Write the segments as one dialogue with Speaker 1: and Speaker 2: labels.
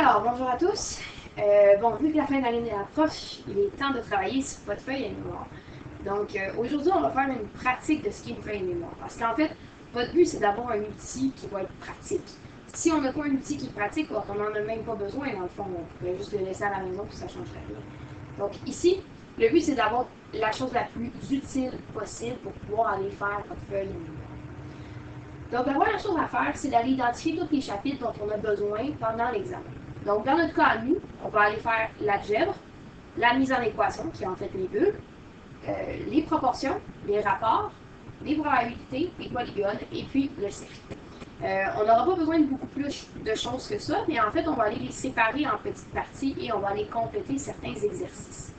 Speaker 1: Alors, bonjour à tous. Bon, vu que la fin d'année approche, il est temps de travailler sur votre feuille à mémoire. Donc, aujourd'hui, on va faire une pratique de ce qu'est une feuille à mémoire. Parce qu'en fait, votre but, c'est d'avoir un outil qui va être pratique. Si on n'a pas un outil qui est pratique, on n'en a même pas besoin, dans le fond, on pourrait juste le laisser à la maison, puis ça ne changerait rien. Donc, ici, le but, c'est d'avoir la chose la plus utile possible pour pouvoir aller faire votre feuille à mémoire. Donc, la première chose à faire, c'est d'aller identifier tous les chapitres dont on a besoin pendant l'examen. Donc, dans notre cas à nous, on va aller faire l'algèbre, la mise en équation, qui est en fait les bulles, les proportions, les rapports, les probabilités, les polygones, et puis le cercle. On n'aura pas besoin de beaucoup plus de choses que ça, mais en fait, on va aller les séparer en petites parties et on va aller compléter certains exercices.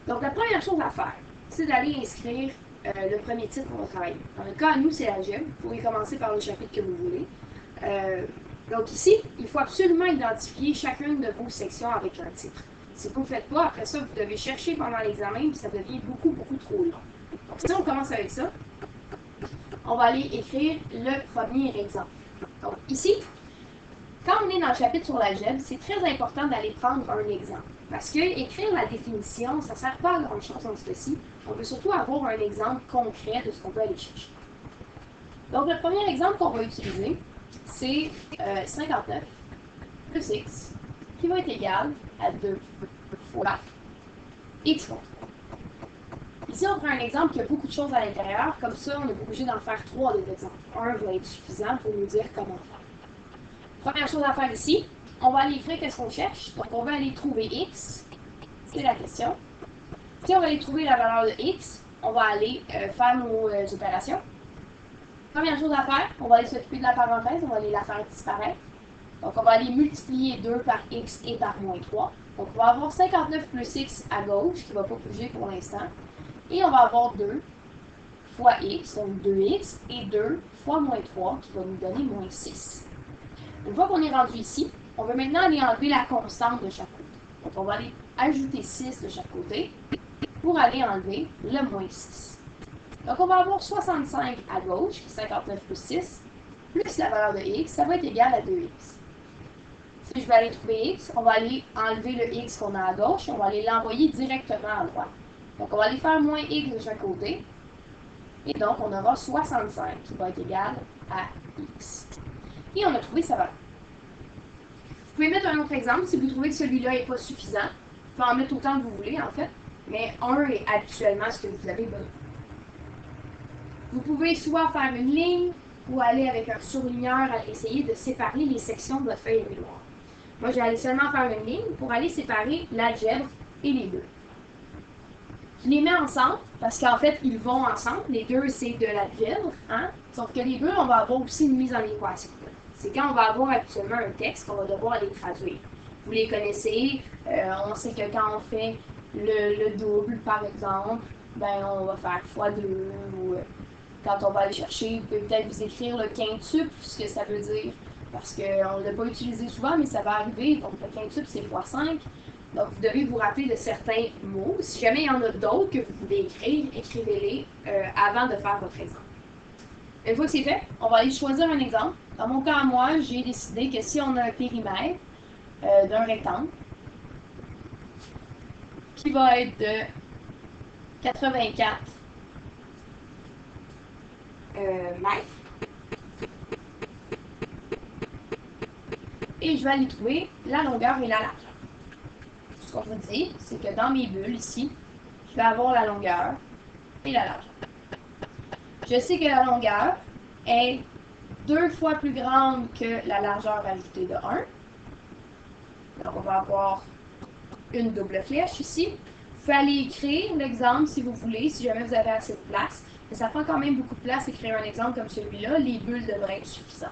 Speaker 1: Donc, la première chose à faire, c'est d'aller inscrire le premier titre qu'on va travailler. Dans le cas à nous, c'est l'algèbre. Vous pouvez commencer par le chapitre que vous voulez. Donc ici, il faut absolument identifier chacune de vos sections avec un titre. Si vous ne le faites pas, après ça, vous devez chercher pendant l'examen, puis ça devient beaucoup trop long. Donc si on commence avec ça, on va aller écrire le premier exemple. Donc ici, quand on est dans le chapitre sur l'algèbre, c'est très important d'aller prendre un exemple. Parce que écrire la définition, ça ne sert pas à grand-chose dans ce cas-ci. On veut surtout avoir un exemple concret de ce qu'on peut aller chercher. Donc, le premier exemple qu'on va utiliser, c'est 59 plus x, qui va être égal à 2 fois x contre 3. Ici, on prend un exemple qui a beaucoup de choses à l'intérieur. Comme ça, on n'est pas obligé d'en faire 3 des exemples. Un va être suffisant pour nous dire comment faire. Première chose à faire ici, on va aller écrire qu'est-ce qu'on cherche. Donc, on va aller trouver x. C'est la question. Si on va aller trouver la valeur de x, on va aller faire nos opérations. Première chose à faire, on va aller s'occuper de la parenthèse, on va aller la faire disparaître. Donc, on va aller multiplier 2 par x et par moins 3. Donc, on va avoir 59 plus x à gauche, qui ne va pas bouger pour l'instant. Et on va avoir 2 fois x, donc 2x, et 2 fois moins 3, qui va nous donner moins 6. Une fois qu'on est rendu ici, on veut maintenant aller enlever la constante de chaque côté. Donc, on va aller ajouter 6 de chaque côté pour aller enlever le moins 6. Donc, on va avoir 65 à gauche, 59 plus 6, plus la valeur de x, ça va être égal à 2x. Si je vais aller trouver x, on va aller enlever le x qu'on a à gauche et on va aller l'envoyer directement à droite. Donc, on va aller faire moins x de chaque côté. Et donc, on aura 65 qui va être égal à x. Et on a trouvé sa valeur. Vous pouvez mettre un autre exemple si vous trouvez que celui-là n'est pas suffisant. Vous pouvez en mettre autant que vous voulez, en fait. Mais 1 est habituellement ce que vous avez besoin. Vous pouvez soit faire une ligne ou aller avec un surligneur à essayer de séparer les sections de votre feuille de mémoire. Moi, je vais aller seulement faire une ligne pour aller séparer l'algèbre et les bulles. Je les mets ensemble parce qu'en fait, ils vont ensemble. Les deux, c'est de l'algèbre. Hein? Sauf que les bulles, on va avoir aussi une mise en équation. C'est quand on va avoir actuellement un texte qu'on va devoir les traduire. Vous les connaissez. On sait que quand on fait le double, par exemple, ben on va faire x2 ou quand on va aller chercher, vous pouvez peut-être vous écrire le quintuple, ce que ça veut dire, parce qu'on ne l'a pas utilisé souvent, mais ça va arriver. Donc, le quintuple, c'est x5. Donc, vous devez vous rappeler de certains mots. Si jamais il y en a d'autres que vous voulez écrire, écrivez-les avant de faire votre exemple. Une fois que c'est fait, on va aller choisir un exemple. Dans mon cas, moi, j'ai décidé que si on a un périmètre d'un rectangle qui va être de 84 mètres, et je vais aller trouver la longueur et la largeur. Ce qu'on va dire, c'est que dans mes bulles ici, je vais avoir la longueur et la largeur. Je sais que la longueur est 2 fois plus grande que la largeur ajoutée de 1. Donc, on va avoir une double flèche ici. Vous pouvez aller écrire l'exemple si vous voulez, si jamais vous avez assez de place. Mais ça prend quand même beaucoup de place écrire un exemple comme celui-là. Les bulles devraient être suffisantes.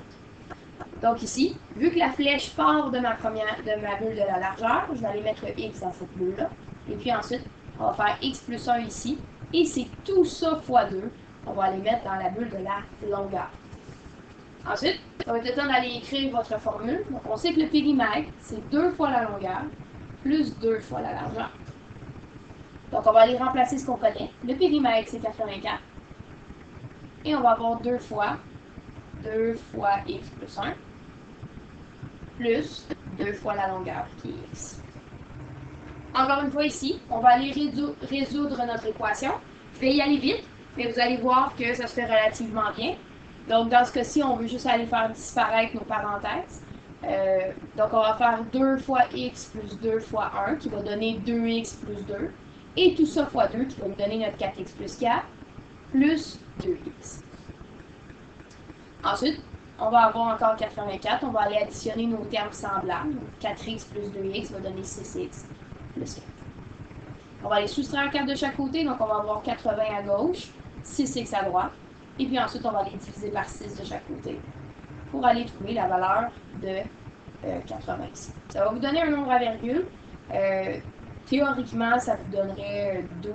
Speaker 1: Donc ici, vu que la flèche part de ma bulle de la largeur, je vais aller mettre le x dans cette bulle-là. Et puis ensuite, on va faire x plus 1 ici. Et c'est tout ça fois 2. On va aller mettre dans la bulle de la longueur. Ensuite, ça va être le temps d'aller écrire votre formule. Donc on sait que le périmètre, c'est 2 fois la longueur plus 2 fois la largeur. Donc on va aller remplacer ce qu'on connaît. Le périmètre, c'est 84. Et on va avoir 2 fois x plus 1. Plus 2 fois la longueur qui est x. Encore une fois ici, on va aller résoudre notre équation. Je vais y aller vite, mais vous allez voir que ça se fait relativement bien. Donc dans ce cas-ci, on veut juste aller faire disparaître nos parenthèses. Donc on va faire 2 fois x plus 2 fois 1 qui va donner 2x plus 2. Et tout ça fois 2 qui va nous donner notre 4x plus 4 plus 2x. Ensuite, on va avoir encore 84. On va aller additionner nos termes semblables. 4x plus 2x va donner 6x plus 4. On va aller soustraire 4 de chaque côté. Donc on va avoir 80 à gauche, 6x à droite. Et puis ensuite, on va aller diviser par 6 de chaque côté pour aller trouver la valeur de 80 ici. Ça va vous donner un nombre à virgule. Théoriquement, ça vous donnerait 12,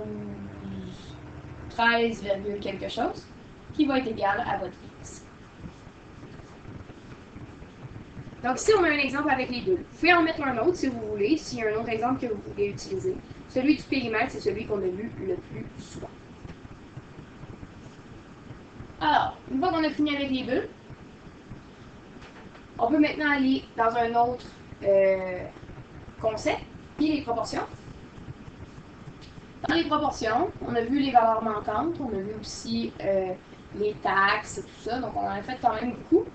Speaker 1: 13, quelque chose, qui va être égal à votre x. Donc ici, on met un exemple avec les deux. Vous pouvez en mettre un autre si vous voulez, s'il y a un autre exemple que vous voulez utiliser. Celui du périmètre, c'est celui qu'on a vu le plus souvent. Alors, une fois qu'on a fini avec les bulles, on peut maintenant aller dans un autre concept, qui est les proportions. Dans les proportions, on a vu les valeurs manquantes, on a vu aussi les taxes et tout ça, donc on en a fait quand même beaucoup.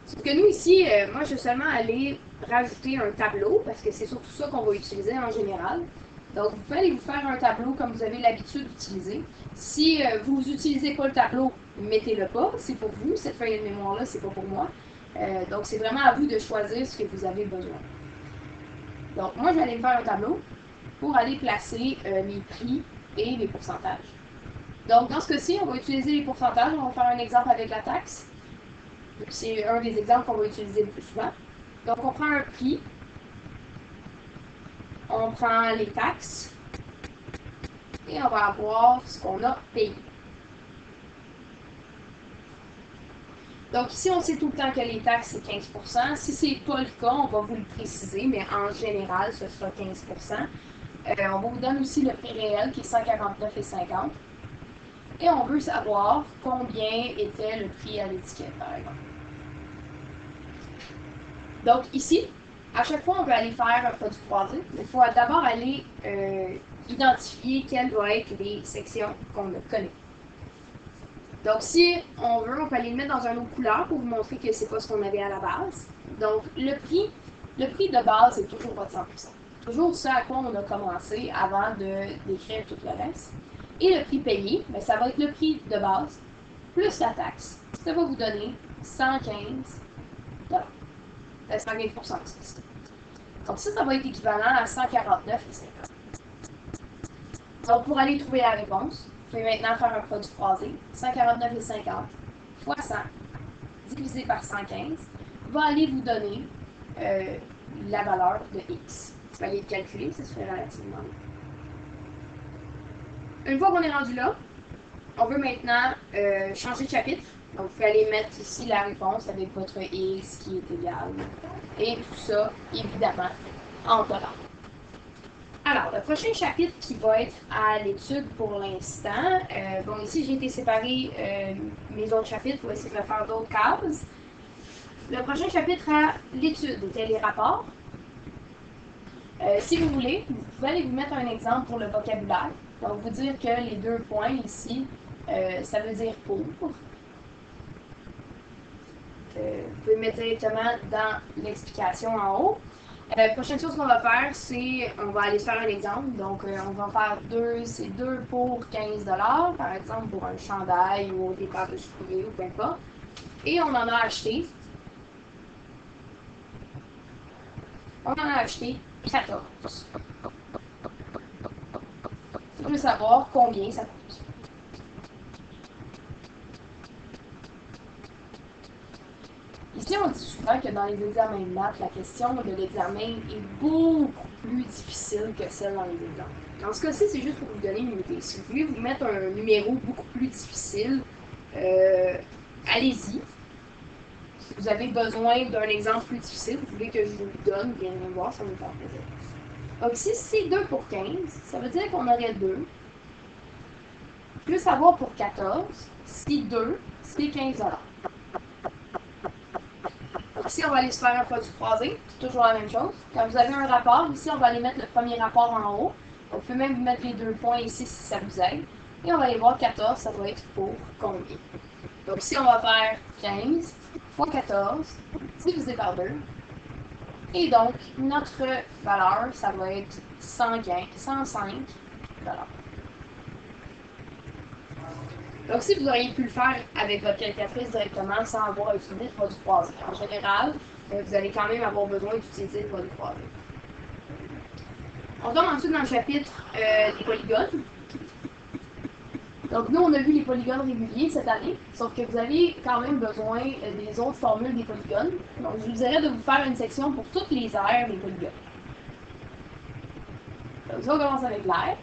Speaker 1: Sauf que nous ici, moi je vais seulement aller rajouter un tableau, parce que c'est surtout ça qu'on va utiliser en général. Donc vous pouvez aller vous faire un tableau comme vous avez l'habitude d'utiliser. Si vous n'utilisez pas le tableau, mettez-le pas, c'est pour vous, cette feuille de mémoire-là, c'est pas pour moi. Donc c'est vraiment à vous de choisir ce que vous avez besoin. Donc moi je vais aller me faire un tableau pour aller placer les prix et les pourcentages. Donc dans ce cas-ci, on va utiliser les pourcentages, on va faire un exemple avec la taxe. C'est un des exemples qu'on va utiliser le plus souvent. Donc, on prend un prix, on prend les taxes, et on va avoir ce qu'on a payé. Donc, ici, on sait tout le temps que les taxes, c'est 15%. Si ce n'est pas le cas, on va vous le préciser, mais en général, ce sera 15%. On vous donne aussi le prix réel, qui est 149,50. Et on veut savoir combien était le prix à l'étiquette, par exemple. Donc ici, à chaque fois, on veut aller faire un produit croisé. Il faut d'abord aller identifier quelles vont être les sections qu'on connaît. Donc si on veut, on peut aller le mettre dans un autre couleur pour vous montrer que c'est pas ce qu'on avait à la base. Donc le prix de base, c'est toujours votre 100%. Toujours ce à quoi on a commencé avant d'écrire tout le reste. Et le prix payé, bien, ça va être le prix de base plus la taxe. Ça va vous donner 115 $. 115%. Donc ça va être équivalent à 149,50. Donc pour aller trouver la réponse, vous pouvez maintenant faire un produit croisé. 149,50 fois 100 divisé par 115 va aller vous donner la valeur de x. Vous allez le calculer, ça se fait relativement bien. Une fois qu'on est rendu là, on veut maintenant changer de chapitre. Donc, vous pouvez aller mettre ici la réponse avec votre x qui est égal. Et tout ça, évidemment, en collant. Alors, le prochain chapitre qui va être à l'étude pour l'instant, bon, ici, j'ai été séparer mes autres chapitres pour essayer de faire d'autres cases. Le prochain chapitre à l'étude était les rapports. Si vous voulez, vous pouvez aller vous mettre un exemple pour le vocabulaire. Donc, vous dire que les 2 points ici, ça veut dire pour. Vous pouvez mettre directement dans l'explication en haut. La prochaine chose qu'on va faire, c'est on va aller faire un exemple. Donc, on va faire c'est 2 pour 15 $, par exemple, pour un chandail ou des paires de souliers ou peu importe. Et on en a acheté. On en a acheté 14. On veut savoir combien ça coûte. Ici, on dit souvent que dans les examens de maths, la question de l'examen est beaucoup plus difficile que celle dans les exemples. Dans ce cas-ci, c'est juste pour vous donner une idée. Si vous voulez vous mettre un numéro beaucoup plus difficile, allez-y. Si vous avez besoin d'un exemple plus difficile, vous voulez que je vous le donne, viens me voir, ça me fait plaisir. Donc ici, c'est 2 pour 15, ça veut dire qu'on aurait 2. Plus avoir pour 14, si 2, c'est 15 $. ici, on va aller se faire un produit croisé. C'est toujours la même chose. Quand vous avez un rapport, ici, on va aller mettre le premier rapport en haut. Vous pouvez même mettre les 2 points ici si ça vous aide. Et on va aller voir 14, ça doit être pour combien. Donc ici, on va faire 15 fois 14 divisé par 2. Et donc, notre valeur, ça va être 105 $. Donc, si vous auriez pu le faire avec votre calculatrice directement sans avoir à utiliser le produit croisé. En général, vous allez quand même avoir besoin d'utiliser le produit croisé. On tombe ensuite dans le chapitre des polygones. Donc, nous, on a vu les polygones réguliers cette année, sauf que vous avez quand même besoin des autres formules des polygones. Donc, je vous dirais de vous faire une section pour toutes les aires des polygones. Donc, si on commence avec l'aire,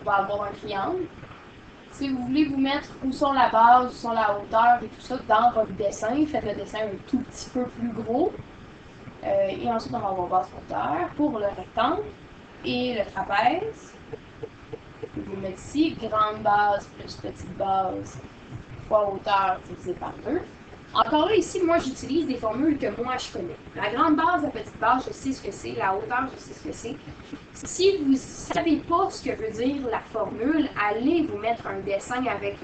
Speaker 1: on va avoir un triangle. Si vous voulez vous mettre où sont la base, où sont la hauteur et tout ça dans votre dessin, faites le dessin un tout petit peu plus gros. Et ensuite, on va avoir base hauteur pour le rectangle et le trapèze. Vous mettez ici grande base plus petite base fois hauteur divisé par 2. Encore là, ici, moi, j'utilise des formules que moi, je connais. La grande base, la petite base, je sais ce que c'est. La hauteur, je sais ce que c'est. Si vous ne savez pas ce que veut dire la formule, allez vous mettre un dessin avec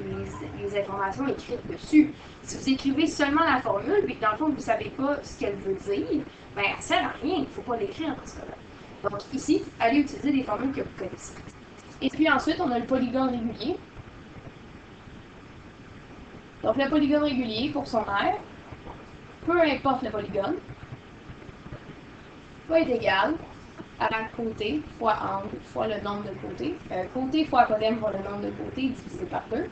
Speaker 1: les informations écrites dessus. Si vous écrivez seulement la formule, puis que dans le fond, vous ne savez pas ce qu'elle veut dire, ben, elle ne sert à rien. Il ne faut pas l'écrire dans ce cas-là. Donc, ici, allez utiliser des formules que vous connaissez. Et puis ensuite, on a le polygone régulier. Donc, le polygone régulier, pour son aire, peu importe le polygone, va être égal à côté fois angle fois le nombre de côtés. Côté fois apodème fois le nombre de côtés divisé par 2.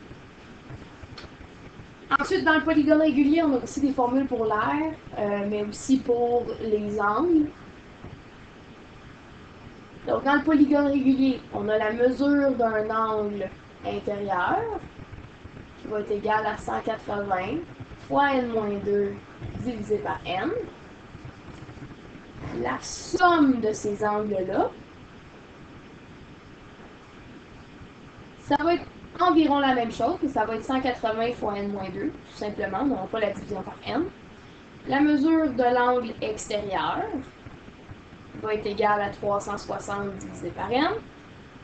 Speaker 1: Ensuite, dans le polygone régulier, on a aussi des formules pour l'aire, mais aussi pour les angles. Donc, dans le polygone régulier, on a la mesure d'un angle intérieur qui va être égal à 180 fois n-2 divisé par n. La somme de ces angles-là, ça va être environ la même chose, puis ça va être 180 fois n-2, tout simplement, non pas la division par n. La mesure de l'angle extérieur va être égale à 360 divisé par n.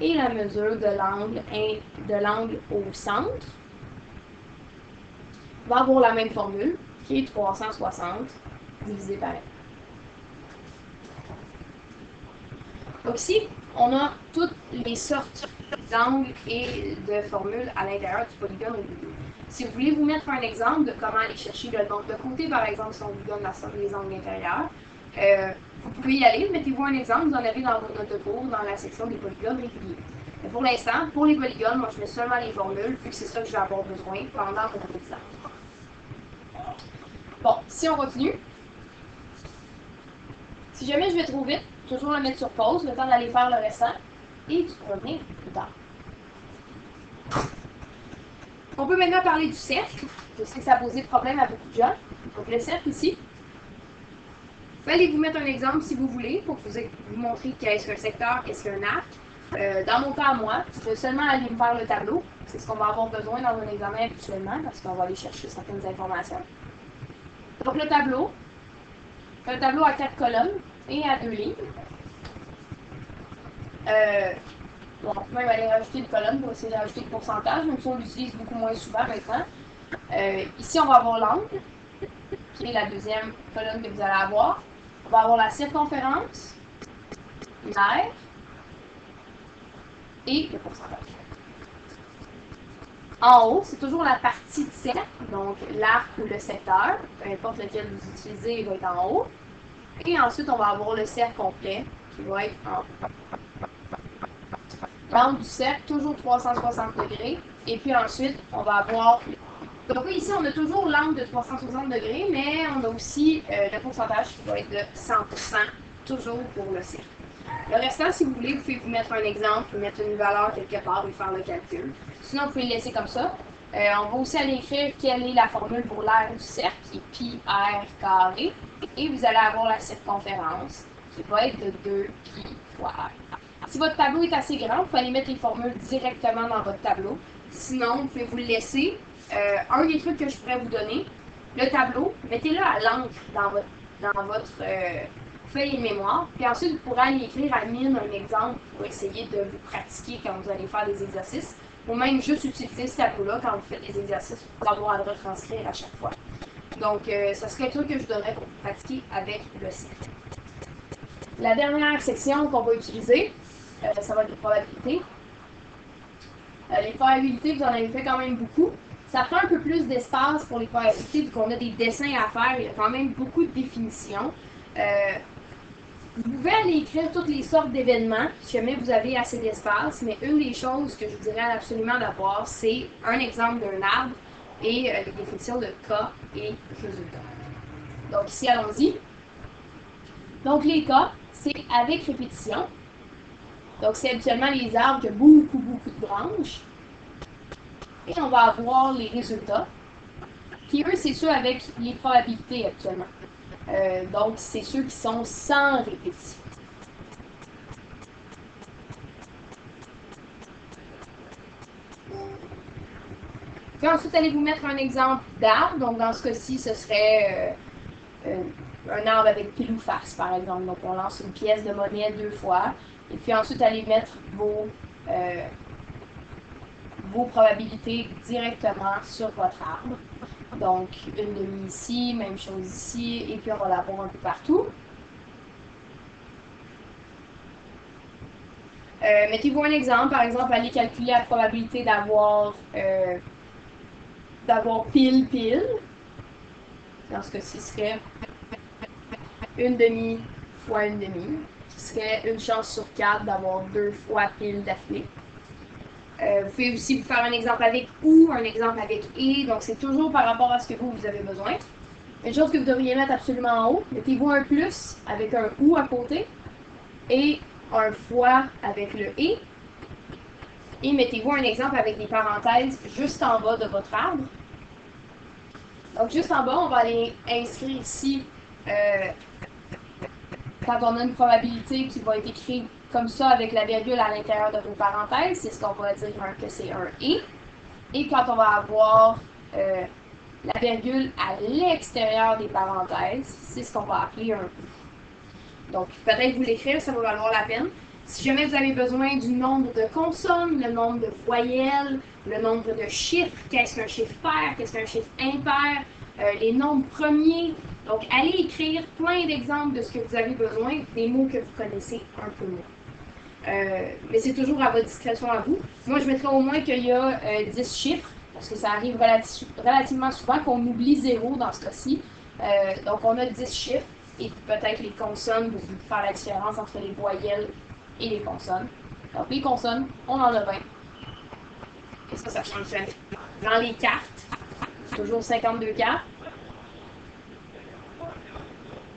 Speaker 1: Et la mesure de l'angle au centre va avoir la même formule, qui est 360 divisé par n. Donc ici, on a toutes les sortes d'angles et de formules à l'intérieur du polygone régulier. Si vous voulez vous mettre un exemple de comment aller chercher le nombre de côtés, par exemple, si on vous donne la somme des angles intérieurs, vous pouvez y aller, mettez-vous un exemple, vous en avez dans votre note de cours, dans la section des polygones réguliers. Mais pour l'instant, pour les polygones, moi je mets seulement les formules, vu que c'est ça que je vais avoir besoin pendant mon examen. Bon, si on continue, si jamais je vais trop vite, toujours le mettre sur pause, le temps d'aller faire le restant, et tu reviens plus tard. On peut maintenant parler du cercle. Je sais que ça a posé problème à beaucoup de gens. Donc le cercle ici. Vous allez vous mettre un exemple si vous voulez pour vous montrer qu'est-ce qu'un secteur, qu'est-ce qu'un arc. Dans mon cas à moi, je vais seulement aller me faire le tableau. C'est ce qu'on va avoir besoin dans un examen habituellement parce qu'on va aller chercher certaines informations. Donc le tableau à 4 colonnes et à 2 lignes. On peut même aller rajouter une colonne pour essayer de rajouter le pourcentage, même si on l'utilise beaucoup moins souvent maintenant. Ici, on va avoir l'angle, qui est la deuxième colonne que vous allez avoir. On va avoir la circonférence, l'aire et le pourcentage. En haut, c'est toujours la partie de cercle, donc l'arc ou le secteur, peu importe lequel vous utilisez, il va être en haut. Et ensuite, on va avoir le cercle complet, qui va être en haut. L'angle du cercle, toujours 360 degrés. Et puis ensuite, on va avoir... Donc ici, on a toujours l'angle de 360 degrés, mais on a aussi le pourcentage qui va être de 100%, toujours pour le cercle. Le restant, si vous voulez, vous pouvez vous mettre un exemple, mettre une valeur quelque part et faire le calcul. Sinon, vous pouvez le laisser comme ça. On va aussi aller écrire quelle est la formule pour l'aire du cercle, qui est pi r carré. Et vous allez avoir la circonférence, qui va être de 2 pi fois r. Si votre tableau est assez grand, vous pouvez aller mettre les formules directement dans votre tableau. Sinon, vous pouvez vous le laisser. Un des trucs que je pourrais vous donner, le tableau, mettez-le à l'encre dans votre feuille de mémoire. Puis ensuite, vous pourrez aller écrire à mine un exemple pour essayer de vous pratiquer quand vous allez faire des exercices. Ou même juste utiliser ce tableau-là quand vous faites des exercices pour avoir à le retranscrire à chaque fois. Donc, ça serait quelque chose que je donnerais pour pratiquer avec le site. La dernière section qu'on va utiliser, ça va être les probabilités. Les probabilités, vous en avez fait quand même beaucoup. Ça prend un peu plus d'espace pour les probabilités, vu qu'on a des dessins à faire, il y a quand même beaucoup de définitions. Vous pouvez aller écrire toutes les sortes d'événements, si jamais vous avez assez d'espace, mais une des choses que je vous dirais absolument d'avoir, c'est un exemple d'un arbre et les définitions de cas et résultats. Donc ici, allons-y. Donc les cas, c'est avec répétition. Donc c'est habituellement les arbres qui ont beaucoup de branches. Et on va avoir les résultats, qui eux, c'est ceux avec les probabilités actuellement. Donc c'est ceux qui sont sans répétition. Puis ensuite, allez vous mettre un exemple d'arbre. Donc dans ce cas-ci, ce serait un arbre avec pile ou face, par exemple. Donc on lance une pièce de monnaie 2 fois. Et puis ensuite, allez mettre vos probabilités directement sur votre arbre. Donc, une demi ici, même chose ici, et puis on va l'avoir un peu partout. Mettez-vous un exemple, par exemple, allez calculer la probabilité d'avoir pile. Dans ce cas-ci, ce serait une demi fois une demi, ce serait une chance sur 4 d'avoir 2 fois pile d'affilée. Vous pouvez aussi vous faire un exemple avec ou, un exemple avec et, donc c'est toujours par rapport à ce que vous avez besoin. Une chose que vous devriez mettre absolument en haut, mettez-vous un plus avec un ou à côté et un fois avec le et mettez-vous un exemple avec des parenthèses juste en bas de votre arbre. Donc juste en bas, on va aller inscrire ici quand on a une probabilité qui va être écrite comme ça avec la virgule à l'intérieur de vos parenthèses, c'est ce qu'on va dire que c'est un et. Et quand on va avoir la virgule à l'extérieur des parenthèses, c'est ce qu'on va appeler un ou. Donc peut-être vous l'écrire, ça va valoir la peine. Si jamais vous avez besoin du nombre de consonnes, le nombre de voyelles, le nombre de chiffres, qu'est-ce qu'un chiffre pair, qu'est-ce qu'un chiffre impair, les nombres premiers. Donc, allez écrire plein d'exemples de ce que vous avez besoin, des mots que vous connaissez un peu moins. Mais c'est toujours à votre discrétion à vous. Moi, je mettrais au moins qu'il y a 10 chiffres, parce que ça arrive relativement souvent qu'on oublie 0 dans ce cas-ci. Donc, on a 10 chiffres, et peut-être les consonnes, vous pouvez faire la différence entre les voyelles et les consonnes. Donc, les consonnes, on en a 20. Et ça fonctionne. Dans les cartes, toujours 52 cartes.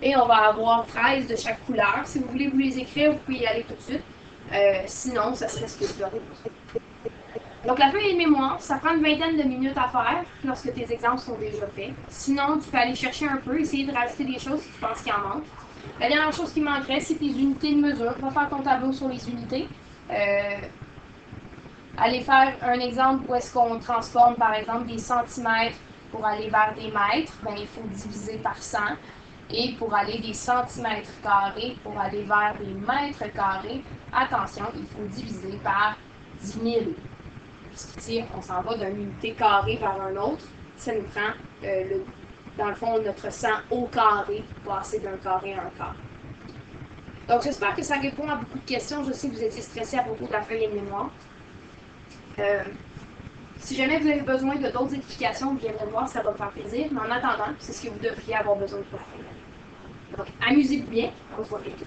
Speaker 1: Et on va avoir 13 de chaque couleur. Si vous voulez vous les écrire, vous pouvez y aller tout de suite. Sinon, ça serait ce que vous aurez besoin. Donc, la feuille de mémoire, ça prend une vingtaine de minutes à faire lorsque tes exemples sont déjà faits. Sinon, tu peux aller chercher un peu, essayer de rajouter des choses si tu penses qu'il en manque. La dernière chose qui manquerait, c'est tes unités de mesure. Va faire ton tableau sur les unités. Aller faire un exemple où est-ce qu'on transforme, par exemple, des centimètres pour aller vers des mètres. Ben, il faut diviser par 100. Et pour aller des centimètres carrés, pour aller vers des mètres carrés, attention, il faut diviser par 10 000. Puisqu'ici, on s'en va d'une unité carrée vers un autre. Ça nous prend, dans le fond, notre 100 au carré pour passer d'un carré à un quart. Donc, j'espère que ça répond à beaucoup de questions. Je sais que vous étiez stressés à propos de la feuille de mémoire. Si jamais vous avez besoin de d'autres explications, vous viendrez voir, ça va me faire plaisir. Mais en attendant, c'est ce que vous devriez avoir besoin de faire. Donc, amusez-vous bien. On se voit bientôt.